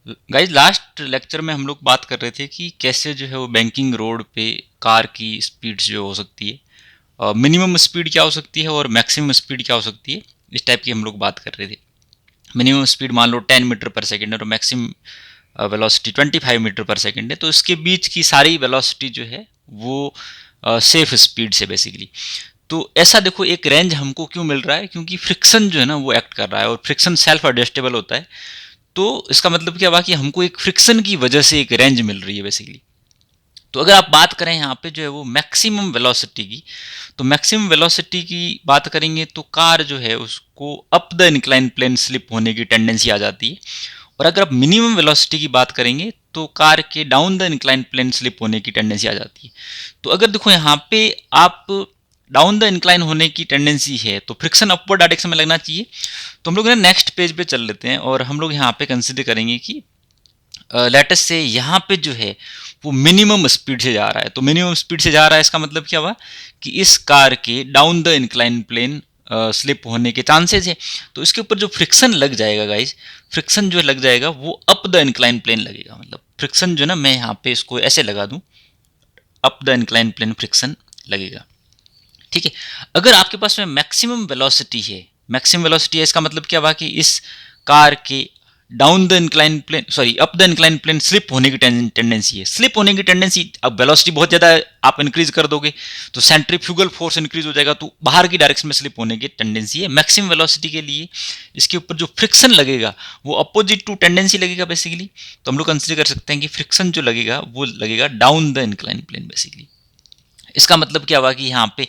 Guys last lecture में हम लोग बात कर रहे थे कि कैसे जो है वो बैंकिंग रोड पे कार की स्पीड जो हो सकती है, मिनिमम स्पीड क्या हो सकती है और मैक्सिमम स्पीड क्या हो सकती है, इस टाइप की हम लोग बात कर रहे थे। मिनिमम स्पीड मान लो 10 मीटर पर सेकेंड है और मैक्सिमम वेलोसिटी 25 मीटर पर सेकेंड है, तो इसके बीच की सारी वेलोसिटी जो है वो सेफ स्पीड से बेसिकली। तो ऐसा देखो, एक रेंज हमको क्यों मिल रहा है, क्योंकि फ्रिक्शन जो है ना वो एक्ट कर रहा है और फ्रिक्शन सेल्फ एडजस्टेबल होता है। तो इसका मतलब क्या हुआ कि हमको एक फ्रिक्शन की वजह से एक रेंज मिल रही है बेसिकली। तो अगर आप बात करें यहाँ पे जो है वो मैक्सिमम वेलोसिटी की, तो मैक्सिमम वेलोसिटी की बात करेंगे तो कार जो है उसको up the incline plane slip होने की टेंडेंसी आ जाती है। और अगर आप मिनिमम वेलोसिटी की बात करेंगे तो कार के down the incline plane slip होने की टेंडेंसी आ जाती है। तो अगर देखो यहाँ पे आप डाउन द इंक्लाइन होने की टेंडेंसी है तो फ्रिक्शन अपवर्ड डायरेक्शन में लगना चाहिए। तो हम लोग ना नेक्स्ट पेज पे चल लेते हैं और हम लोग यहाँ पे कंसिडर करेंगे कि लेटस से यहाँ पे जो है वो मिनिमम स्पीड से जा रहा है। तो मिनिमम स्पीड से जा रहा है, इसका मतलब क्या हुआ कि इस कार के down the incline plane slip होने के चांसेस है। तो इसके ऊपर जो फ्रिक्शन लग जाएगा गाइज, फ्रिक्शन जो लग जाएगा वो अप द इंक्लाइन प्लेन लगेगा। मतलब फ्रिक्शन जो ना, मैं यहाँ पे इसको ऐसे लगा दूं, up the incline plane friction लगेगा। ठीक है। अगर आपके पास में मैक्सिमम वेलोसिटी है, मैक्सिमम वेलोसिटी है इसका मतलब क्या हुआ कि इस कार के down the incline plane, sorry up the incline plane slip होने की टेंडेंसी है। स्लिप होने की टेंडेंसी, अब वेलोसिटी बहुत ज़्यादा आप इंक्रीज कर दोगे तो सेंट्रीफ्यूगल फोर्स इंक्रीज हो जाएगा, तो बाहर की डायरेक्शन में स्लिप होने की टेंडेंसी है। मैक्सिमम वेलोसिटी के लिए इसके ऊपर जो फ्रिक्शन लगेगा वो अपोजिट टू टेंडेंसी लगेगा बेसिकली। तो हम लोग कंसिडर कर सकते हैं कि फ्रिक्शन जो लगेगा वो लगेगा down the incline plane basically. इसका मतलब क्या हुआ कि यहाँ पे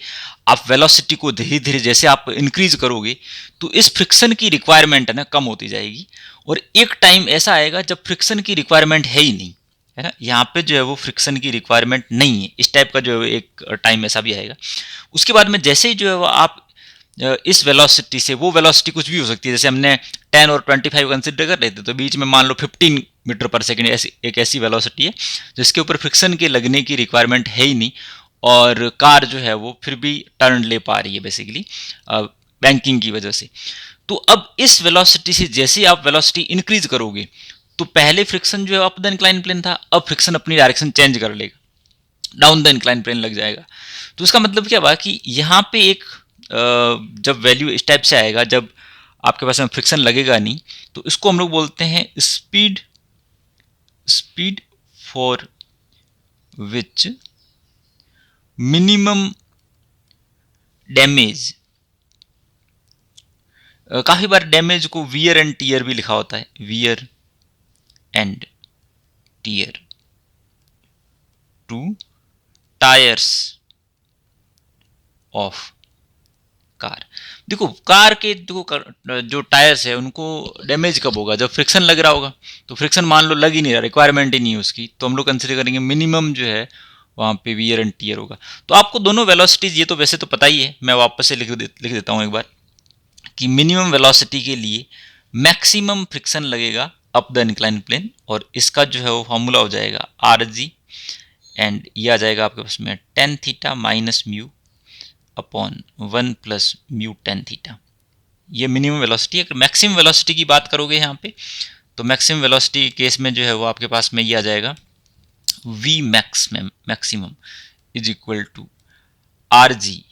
आप वेलोसिटी को धीरे धीरे जैसे आप इंक्रीज करोगे तो इस फ्रिक्शन की रिक्वायरमेंट है ना कम होती जाएगी, और एक टाइम ऐसा आएगा जब फ्रिक्शन की रिक्वायरमेंट है ही नहीं, है ना। यहाँ पे जो है वो फ्रिक्शन की रिक्वायरमेंट नहीं है, इस टाइप का जो है एक टाइम ऐसा भी आएगा। उसके बाद में जैसे ही जो है वो आप इस वेलोसिटी से, वो वेलोसिटी कुछ भी हो सकती है, जैसे हमने 10 और 25 कंसिडर कर रहे थे, तो बीच में मान लो 15 मीटर पर सेकेंड ऐसी एक ऐसी वेलोसिटी है जिसके ऊपर फ्रिक्शन के लगने की रिक्वायरमेंट है ही नहीं, और कार जो है वो फिर भी टर्न ले पा रही है बेसिकली बैंकिंग की वजह से। तो अब इस वेलोसिटी से जैसे आप वेलोसिटी इंक्रीज करोगे तो पहले फ्रिक्शन जो है अप द इंक्लाइन प्लेन था, अब फ्रिक्शन अपनी डायरेक्शन चेंज कर लेगा, डाउन द इंक्लाइन प्लेन लग जाएगा। तो इसका मतलब क्या हुआ कि यहाँ पे एक जब वैल्यू इस टाइप से आएगा, जब आपके पास में फ्रिक्शन लगेगा नहीं, तो इसको हम लोग बोलते हैं speed, speed for which minimum damage. काफ़ी बार डैमेज को वियर एंड टीयर भी लिखा होता है, wear and tear to tyres of car. देखो कार के जो टायर्स है उनको डैमेज कब होगा, जब फ्रिक्शन लग रहा होगा। तो फ्रिक्शन मान लो लग ही नहीं रहा, रिक्वायरमेंट ही नहीं है उसकी, तो हम लोग कंसिडर करेंगे मिनिमम जो है वहाँ पे वियर एंड टीयर होगा। तो आपको दोनों वेलोसिटीज ये तो वैसे तो पता ही है, मैं वापस से लिख देता हूँ एक बार कि मिनिमम वेलोसिटी के लिए मैक्सिमम फ्रिक्शन लगेगा अप द इंक्लाइन प्लेन, और इसका जो है वो फॉर्मूला हो जाएगा आर जी, एंड ये आ जाएगा आपके पास में tan theta minus mu upon 1 plus mu tan theta. ये मिनिमम वेलोसिटी है। अगर मैक्सिमम वेलोसिटी की बात करोगे यहाँ पे, तो मैक्सिमम वेलोसिटी के केस में जो है वो आपके पास में ये आ जाएगा V maximum is equal to R G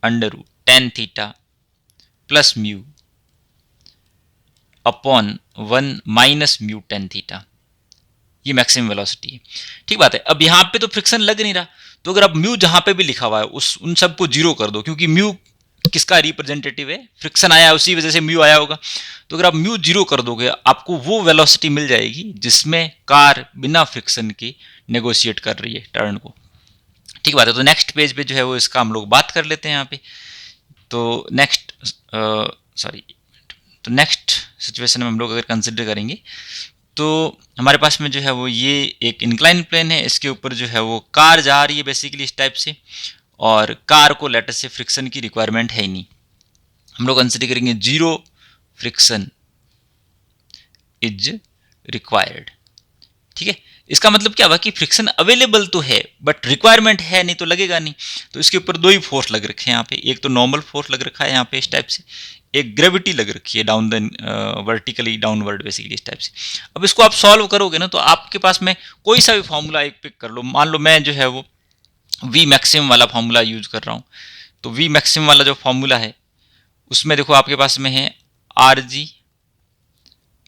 under root tan theta plus mu upon 1 minus mu tan theta. ये मैक्सिमम वेलोसिटी है। ठीक बात है। अब यहाँ पे तो फ्रिक्शन लग नहीं रहा, तो अगर आप म्यू जहाँ पे भी लिखा हुआ है उस उन सबको जीरो कर दो, क्योंकि म्यू किसका रिप्रेजेंटेटिव है, फ्रिक्शन आया उसी वजह से म्यू आया होगा। तो अगर आप म्यू जीरो कर दोगे आपको वो वेलोसिटी मिल जाएगी जिसमें कार बिना फ्रिक्शन के नेगोशिएट कर रही है टर्न को। ठीक बात है। तो नेक्स्ट पेज पे जो है वो इसका हम लोग बात कर लेते हैं यहाँ पे। तो नेक्स्ट सॉरी तो नेक्स्ट सिचुएशन में हम लोग अगर कंसिडर करेंगे तो हमारे पास में जो है वो ये एक इंक्लाइन प्लेन है, इसके ऊपर जो है वो कार जा रही है बेसिकली इस टाइप से, और कार को लेटर से फ्रिक्शन की रिक्वायरमेंट है ही नहीं। हम लोग कंसिडर करेंगे जीरो फ्रिक्शन इज रिक्वायर्ड। ठीक है। इसका मतलब क्या हुआ कि फ्रिक्शन अवेलेबल तो है बट रिक्वायरमेंट है नहीं तो लगेगा नहीं। तो इसके ऊपर दो ही फोर्स लग रखे हैं यहाँ पे, एक तो नॉर्मल फोर्स लग रखा है यहाँ पे इस टाइप से, एक ग्रेविटी लग रखी है down the vertically downward basically इस टाइप से। अब इसको आप सॉल्व करोगे ना तो आपके पास में कोई सा भी फॉर्मूला एक पिक कर लो, मान लो मैं जो है वो वी मैक्सिमम वाला फॉर्मूला यूज कर रहा हूँ। तो वी मैक्सिमम वाला जो फॉर्मूला है उसमें देखो आपके पास में है आर जी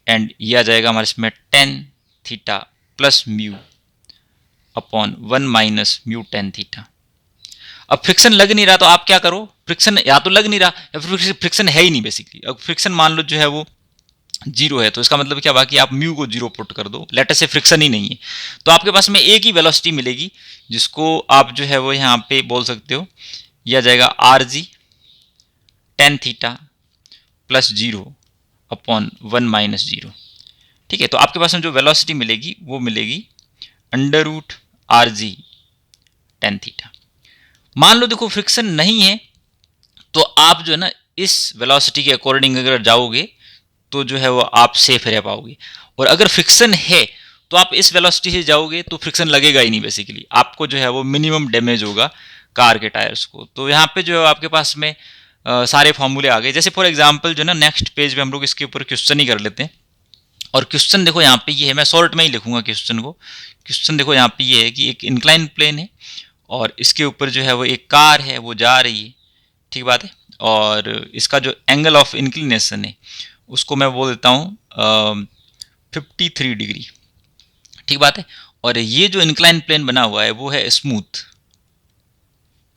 एंड ये आ जाएगा हमारे इसमें ten theta plus mu upon 1 minus mu tan theta. अब फ्रिक्शन लग नहीं रहा तो आप क्या करो, फ्रिक्शन या तो लग नहीं रहा या फिर फ्रिक्शन है ही नहीं बेसिकली। अब फ्रिक्शन मान लो जो है वो जीरो है तो इसका मतलब क्या हुआ कि आप म्यू को जीरो पुट कर दो, लेटर से फ्रिक्शन ही नहीं है तो आपके पास में एक ही वेलोसिटी मिलेगी जिसको आप जो है वो यहाँ पे बोल सकते हो, यह आ जाएगा are G tan theta plus zero upon 1 minus zero. ठीक है, तो आपके पास में जो वेलोसिटी मिलेगी वो मिलेगी under root R G tan theta. मान लो देखो फ्रिक्शन नहीं है तो आप जो है ना इस वेलोसिटी के अकॉर्डिंग अगर जाओगे तो जो है वो आप सेफ रह पाओगे, और अगर फ्रिक्शन है तो आप इस वेलोसिटी से जाओगे तो फ्रिक्शन लगेगा ही नहीं बेसिकली, आपको जो है वो मिनिमम डैमेज होगा कार के टायर्स को। तो यहाँ पे जो है आपके पास में सारे फॉर्मूले आ गए। जैसे फॉर एग्जांपल जो ना नेक्स्ट पेज पे हम लोग इसके ऊपर क्वेश्चन ही कर लेते हैं। और क्वेश्चन देखो यहाँ पे ये है, मैं शॉर्ट में ही लिखूंगा क्वेश्चन को। क्वेश्चन देखो यहाँ पे ये है कि एक इंक्लाइन प्लेन है और इसके ऊपर जो है वो एक कार है वो जा रही है, ठीक बात है, और इसका जो एंगल ऑफ इंक्लिनेशन है उसको मैं बोल देता हूँ 53 डिग्री, ठीक बात है। और ये जो इंक्लाइन प्लेन बना हुआ है वो है स्मूथ,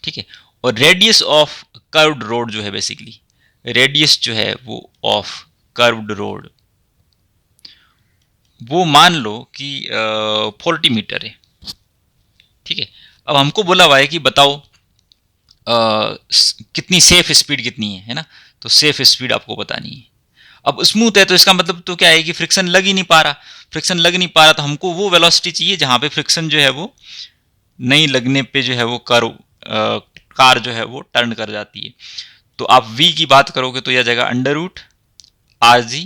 ठीक है। और रेडियस ऑफ कर्व्ड रोड जो है बेसिकली, रेडियस जो है वो ऑफ कर्व्ड रोड वो मान लो कि 40 मीटर है, ठीक है। अब हमको बोला हुआ है कि बताओ कितनी सेफ स्पीड कितनी है ना, तो सेफ स्पीड आपको बतानी है। अब स्मूथ है तो इसका मतलब तो क्या है कि फ्रिक्शन लग ही नहीं पा रहा, फ्रिक्शन लग नहीं पा रहा तो हमको वो वेलोसिटी चाहिए जहां पे फ्रिक्शन जो है वो नहीं लगने पे जो है वो कार जो है वो टर्न कर जाती है। तो आप v की बात करोगे तो यह जाएगा under root R G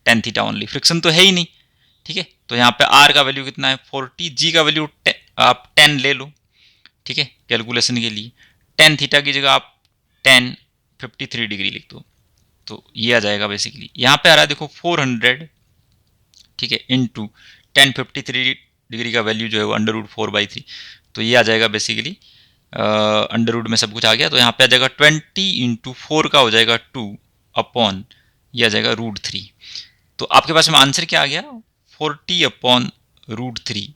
tan theta only, friction तो है ही नहीं, ठीक है। तो यहाँ पे r का वैल्यू कितना है 40, g का वैल्यू आप 10 ले लो, ठीक है, कैलकुलेशन के लिए। टेन थीटा की जगह आप 53 डिग्री लिख दो तो ये आ जाएगा बेसिकली, यहाँ पे आ रहा है देखो 400, ठीक है, इंटू 1053 डिग्री का वैल्यू जो है वो अंडर रूट 4/3, तो ये आ जाएगा बेसिकली अंडर रूट में सब कुछ आ गया तो यहाँ पे आ जाएगा 20 इंटू 4 का हो जाएगा 2 अपॉन ये आ जाएगा √3। तो आपके पास में आंसर क्या आ गया 40 अपॉन √3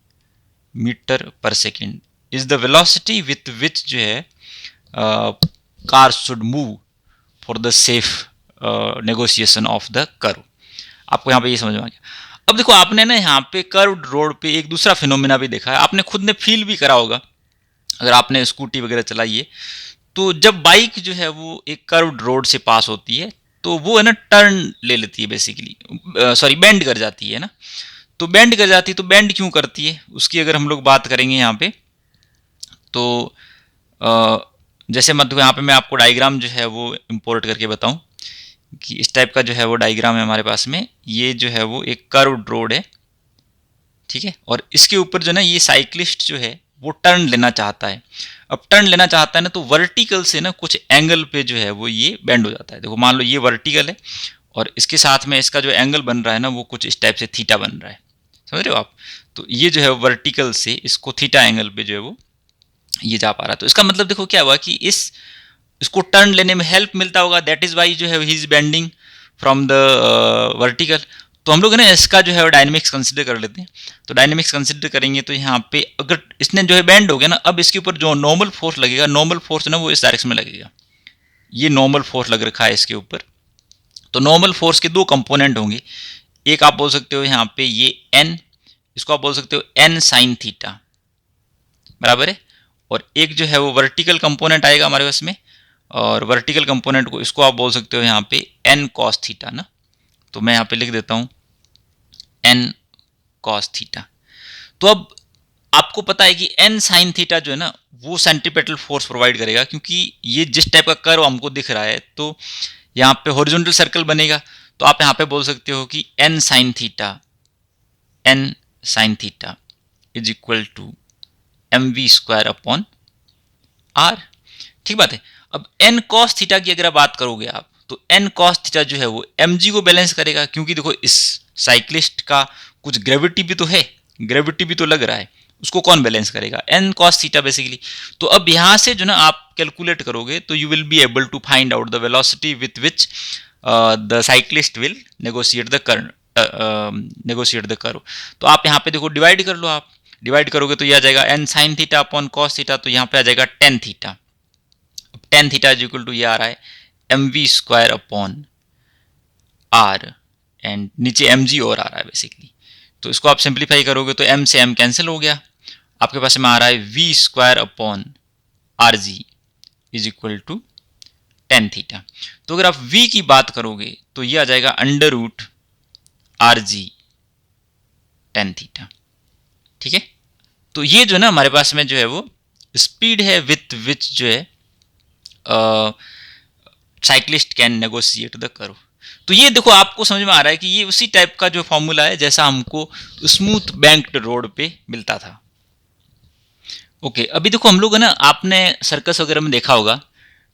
मीटर पर second is the velocity with विच जो है car should move for the safe negotiation of the curve. आपको यहाँ पे ये समझ में आ गया। अब देखो आपने ना यहाँ पे कर्व्ड रोड पे एक दूसरा फिनोमिना भी देखा है, आपने खुद ने फील भी करा होगा अगर आपने स्कूटी वगैरह चलाई है। तो जब बाइक जो है वो एक कर्व्ड रोड से पास होती है तो वो है ना टर्न ले लेती है बेसिकली, सॉरी बेंड कर जाती है ना। तो बेंड कर जाती है, तो बेंड क्यों करती है उसकी अगर हम लोग बात करेंगे यहाँ पे तो जैसे मतलब यहाँ पे मैं आपको डायग्राम जो है वो इंपोर्ट करके बताऊँ कि इस टाइप का जो है वो डायग्राम है हमारे पास में। ये जो है वो एक कर्व्ड रोड है, ठीक है, और इसके ऊपर जो है ना ये साइक्लिस्ट जो है वो टर्न लेना चाहता है। अब टर्न लेना चाहता है ना तो वर्टिकल से ना कुछ एंगल पे जो है वो ये बेंड हो जाता है। देखो मान लो ये वर्टिकल है और इसके साथ में इसका जो एंगल बन रहा है ना वो कुछ इस टाइप से थीटा बन रहा है, समझ रहे हो आप। तो ये जो है वर्टिकल से इसको थीटा एंगल पे जो है वो ये जा पा रहा है। तो इसका मतलब देखो क्या हुआ कि इसको टर्न लेने में हेल्प मिलता होगा, दैट इज वाई जो है he is bending from the vertical. तो हम लोग ना इसका जो है वो डायनेमिक्स कंसिडर कर लेते हैं। तो डायनेमिक्स कंसिडर करेंगे तो यहाँ पे अगर इसने जो है बेंड हो गया ना, अब इसके ऊपर जो नॉर्मल फोर्स लगेगा, नॉर्मल फोर्स ना वो इस डायरेक्शन में लगेगा, ये नॉर्मल फोर्स लग रखा है इसके ऊपर। तो नॉर्मल फोर्स के दो कंपोनेंट होंगे, एक आप बोल सकते हो यहाँ पे ये n, इसको आप बोल सकते हो n साइन थीटा बराबर है, और एक जो है वो वर्टिकल कंपोनेंट आएगा हमारे पास में, और वर्टिकल कंपोनेंट को इसको आप बोल सकते हो यहाँ पे n cos थीटा ना। तो मैं यहाँ पे लिख देता हूँ n cos थीटा। तो अब आपको पता है कि n साइन थीटा जो है ना वो सेंट्रीपेटल फोर्स प्रोवाइड करेगा, क्योंकि ये जिस टाइप का कर्व हमको दिख रहा है तो यहाँ पे हॉरिजॉन्टल सर्कल बनेगा। तो आप यहाँ पे बोल सकते हो कि n sine theta, n sine theta is equal to M V square upon R. ठीक बात है। अब एन कॉस थीटा की अगर बात करोगे आप, तो एन कॉस थीटा जो है वो एम जी को बैलेंस करेगा, क्योंकि देखो इस साइक्लिस्ट का कुछ ग्रेविटी भी तो है, ग्रेविटी भी तो लग रहा है, उसको कौन बैलेंस करेगा, एन कॉस थीटा बेसिकली। तो अब यहां से जो ना आप कैलकुलेट करोगे तो you will be able to find out the velocity with which the cyclist will negotiate the curve. तो आप यहाँ पे देखो डिवाइड कर लो, आप डिवाइड करोगे तो यह आ जाएगा N sine theta upon cos theta, तो यहाँ पे आ जाएगा tan theta. Tan theta is equal to ये आ रहा है M V square upon R, and नीचे एम जी और आ रहा है बेसिकली। तो इसको आप सिंप्लीफाई करोगे तो एम से एम कैंसिल हो गया, आपके पास में आ रहा है V square upon R G is equal to tan theta. तो अगर आप v की बात करोगे तो ये आ जाएगा under root R G tan theta. ठीक है। तो ये जो ना हमारे पास में जो है वो स्पीड है विथ विच जो है cyclist can negotiate the curve. तो ये देखो आपको समझ में आ रहा है कि ये उसी टाइप का जो फॉर्मूला है जैसा हमको स्मूथ बैंक्ड रोड पे मिलता था। ओके, अभी देखो हम लोग है ना, आपने सर्कस वगैरह में देखा होगा,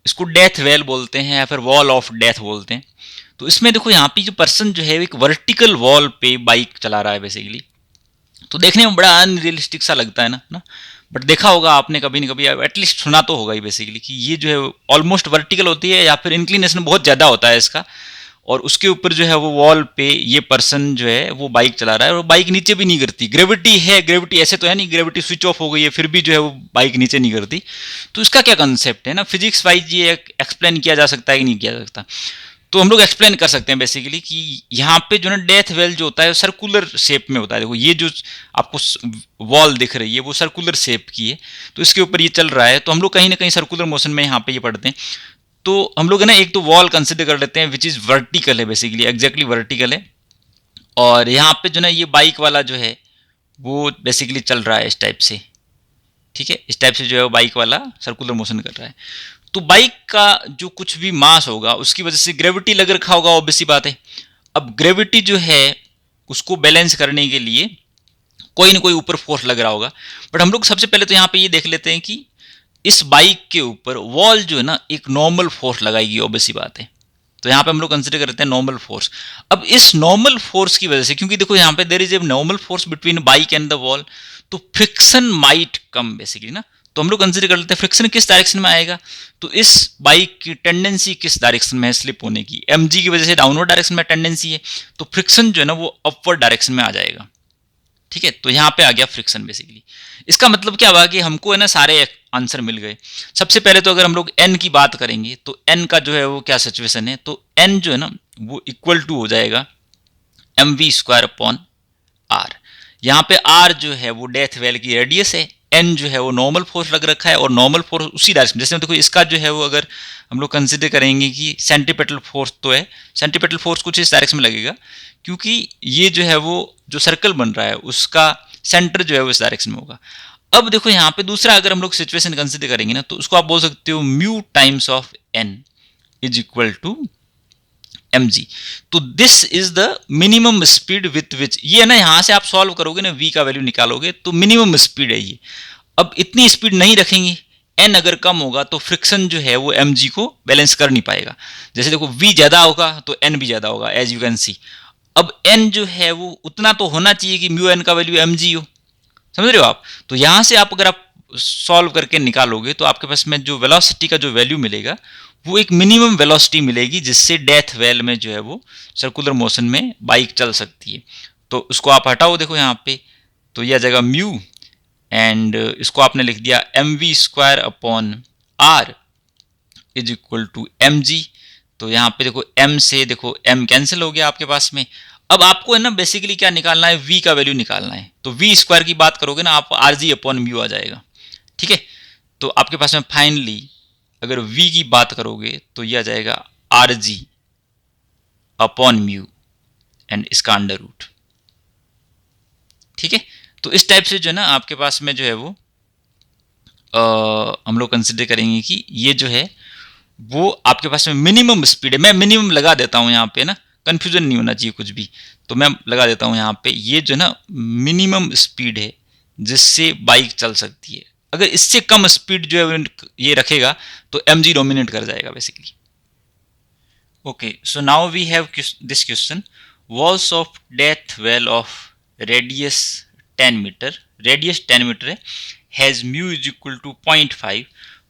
इसको डेथ वेल बोलते हैं या फिर वॉल ऑफ डेथ बोलते हैं। तो इसमें देखो यहाँ पे जो पर्सन जो है एक वर्टिकल वॉल पे बाइक चला रहा है बेसिकली। तो देखने में बड़ा अनरियलिस्टिक सा लगता है ना, बट देखा होगा आपने कभी न कभी, एटलीस्ट सुना तो होगा ही बेसिकली, कि ये जो है ऑलमोस्ट वर्टिकल होती है या फिर इंक्लिनेशन बहुत ज़्यादा होता है इसका, और उसके ऊपर जो है वो वॉल पे ये पर्सन जो है वो बाइक चला रहा है और बाइक नीचे भी नहीं गिरती। ग्रेविटी है, ग्रेविटी ऐसे तो है नहीं, ग्रेविटी स्विच ऑफ हो गई है फिर भी जो है वो बाइक नीचे नहीं गिरती। तो इसका क्या कंसेप्ट है ना, फिजिक्स वाइज ये एक्सप्लेन किया जा सकता है कि नहीं किया जा सकता। तो हम लोग एक्सप्लेन कर सकते हैं बेसिकली कि यहाँ पे जो ना डेथ वेल जो होता है सर्कुलर शेप में होता है। देखो ये जो आपको वॉल दिख रही है वो सर्कुलर शेप की है, तो इसके ऊपर ये चल रहा है, तो हम लोग कहीं ना कहीं सर्कुलर मोशन में यहाँ पे ये पढ़ते हैं। तो हम लोग है ना एक तो वॉल कंसिडर कर लेते हैं विच इज़ वर्टिकल है बेसिकली, एग्जैक्टली वर्टिकल है, और यहाँ पे जो ना ये बाइक वाला जो है वो बेसिकली चल रहा है इस टाइप से। ठीक है, इस टाइप से जो है वो बाइक वाला सर्कुलर मोशन कर रहा है। तो बाइक का जो कुछ भी मास होगा उसकी वजह से ग्रेविटी लग रखा होगा, ऑब्वियस सी बात है। अब ग्रेविटी जो है उसको बैलेंस करने के लिए कोई ना कोई ऊपर फोर्स लग रहा होगा। बट हम लोग सबसे पहले तो यहाँ पे ये देख लेते हैं कि इस बाइक के ऊपर वॉल जो है ना एक नॉर्मल फोर्स लगाएगी, ऑब्वियस सी बात है। तो यहाँ पे हम लोग कंसिडर करते हैं नॉर्मल फोर्स। अब इस नॉर्मल फोर्स की वजह से, क्योंकि देखो यहाँ पे there is a normal force between bike and the wall, तो फ्रिक्शन माइट कम बेसिकली ना। तो हम लोग कंसिडर कर लेते हैं फ्रिक्शन किस डायरेक्शन में आएगा, तो इस बाइक की टेंडेंसी किस डायरेक्शन में है स्लिप होने की, एम जी की वजह से डाउनवर्ड डायरेक्शन में टेंडेंसी है, तो फ्रिक्शन जो है ना वो अपवर्ड डायरेक्शन में आ जाएगा। ठीक है, तो यहाँ पे आ गया फ्रिक्शन बेसिकली। इसका मतलब क्या हुआ कि हमको है ना सारे आंसर मिल गए। सबसे पहले तो अगर हम लोग एन की बात करेंगे तो एन का जो है वो क्या सिचुएशन है, तो एन जो है ना वो इक्वल टू हो जाएगा M V square upon R. यहाँ पे आर जो है वो डेथ वेल की रेडियस है, एन जो है वो नॉर्मल फोर्स लग रखा है, और नॉर्मल फोर्स उसी डायरेक्शन, जैसे देखो इसका जो है वो अगर हम लोग कंसिडर करेंगे कि सेंटीपिटल फोर्स तो है, सेंटीपिटल फोर्स कुछ इस डायरेक्शन में लगेगा, क्योंकि ये जो है वो जो सर्कल बन रहा है उसका सेंटर जो है वो इस डायरेक्शन में होगा। अब देखो यहाँ पे दूसरा अगर हम लोग सिचुएशन कंसिडर करेंगे ना, तो उसको आप बोल सकते हो mu times of N is equal to M G. तो this is the minimum speed with which, ये ना यहाँ से आप सॉल्व करोगे ना वी का वैल्यू निकालोगे तो मिनिमम स्पीड है ये। अब इतनी स्पीड नहीं रखेंगे, एन अगर कम होगा तो फ्रिक्शन जो है वो एम जी को बैलेंस कर नहीं पाएगा। जैसे देखो वी ज्यादा होगा तो एन भी ज्यादा होगा, एज यू कैन सी। अब एन जो है वो उतना तो होना चाहिए कि म्यू एन का वैल्यू एम जी हो, समझ रहे हो आप। तो यहां से आप अगर आप सॉल्व करके निकालोगे तो आपके पास में जो वेलोसिटी का जो वैल्यू मिलेगा वो एक मिनिमम वेलोसिटी मिलेगी, जिससे डेथ वेल में जो है वो सर्कुलर मोशन में बाइक चल सकती है। तो उसको आप हटाओ, देखो यहाँ पे तो यह आ जाएगा म्यू, एंड इसको आपने लिख दिया M V square upon R is equal to M G. तो यहाँ पे देखो m से देखो m कैंसिल हो गया आपके पास में। अब आपको है ना बेसिकली क्या निकालना है, v का वैल्यू निकालना है। तो v स्क्वायर की बात करोगे ना आप आर जी अपॉन म्यू आ जाएगा। ठीक है, तो आपके पास में फाइनली अगर v की बात करोगे तो ये आ जाएगा R G upon mu and इसका अंडर रूट। ठीक है, तो इस टाइप से जो है ना आपके पास में जो है वो हम लोग कंसिडर करेंगे कि ये जो है वो आपके पास में मिनिमम स्पीड है। मैं मिनिमम लगा देता हूं यहाँ पे ना, कंफ्यूजन नहीं होना चाहिए कुछ भी। तो मैं लगा देता हूँ यहाँ पे, ये जो ना मिनिमम स्पीड है जिससे बाइक चल सकती है। अगर इससे कम स्पीड जो है ये रखेगा तो एमजी डोमिनेट कर जाएगा basically. Okay, so now we have this question, walls of death well of radius 10 metre, radius 10 metre है, has mu is equal to 0.5,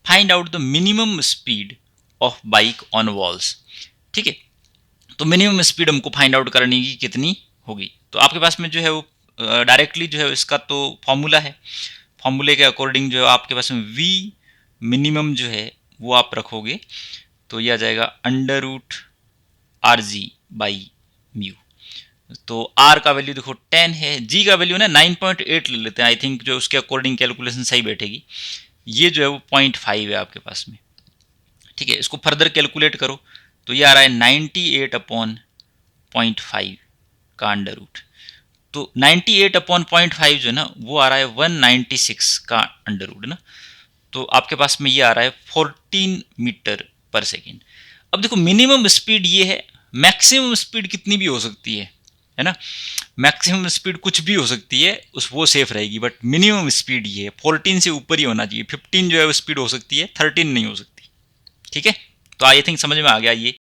find out the minimum speed of bike on walls. ठीक है, तो minimum speed हमको find out करने की कितनी होगी। तो आपके पास में जो है वो डायरेक्टली जो है इसका तो फॉर्मूला है, फॉर्मूले के अकॉर्डिंग जो है आपके पास में वी मिनिमम जो है वो आप रखोगे तो ये आ जाएगा under root R G by mu. तो आर का वैल्यू देखो 10 है, जी का वैल्यू ना 9.8 ले लेते हैं, आई थिंक जो उसके अकॉर्डिंग कैलकुलेशन सही बैठेगी। ये जो है वो 0.5 है आपके पास में। ठीक है, इसको फर्दर कैलकुलेट करो तो ये आ रहा है 98/0.5 का अंडर रूट। तो 98/0.5 जो है ना वो आ रहा है 196 का अंडर रूट ना। तो आपके पास में ये आ रहा है 14 मीटर पर सेकेंड। अब देखो मिनिमम स्पीड ये है, मैक्सिमम स्पीड कितनी भी हो सकती है ना, मैक्सिमम स्पीड कुछ भी हो सकती है, उस वो सेफ रहेगी, बट मिनिमम स्पीड ये है 14 से ऊपर ही होना चाहिए। 15 जो है वो स्पीड हो सकती है, 13 नहीं हो सकती। ठीक है, तो आई थिंक समझ में आ गया ये।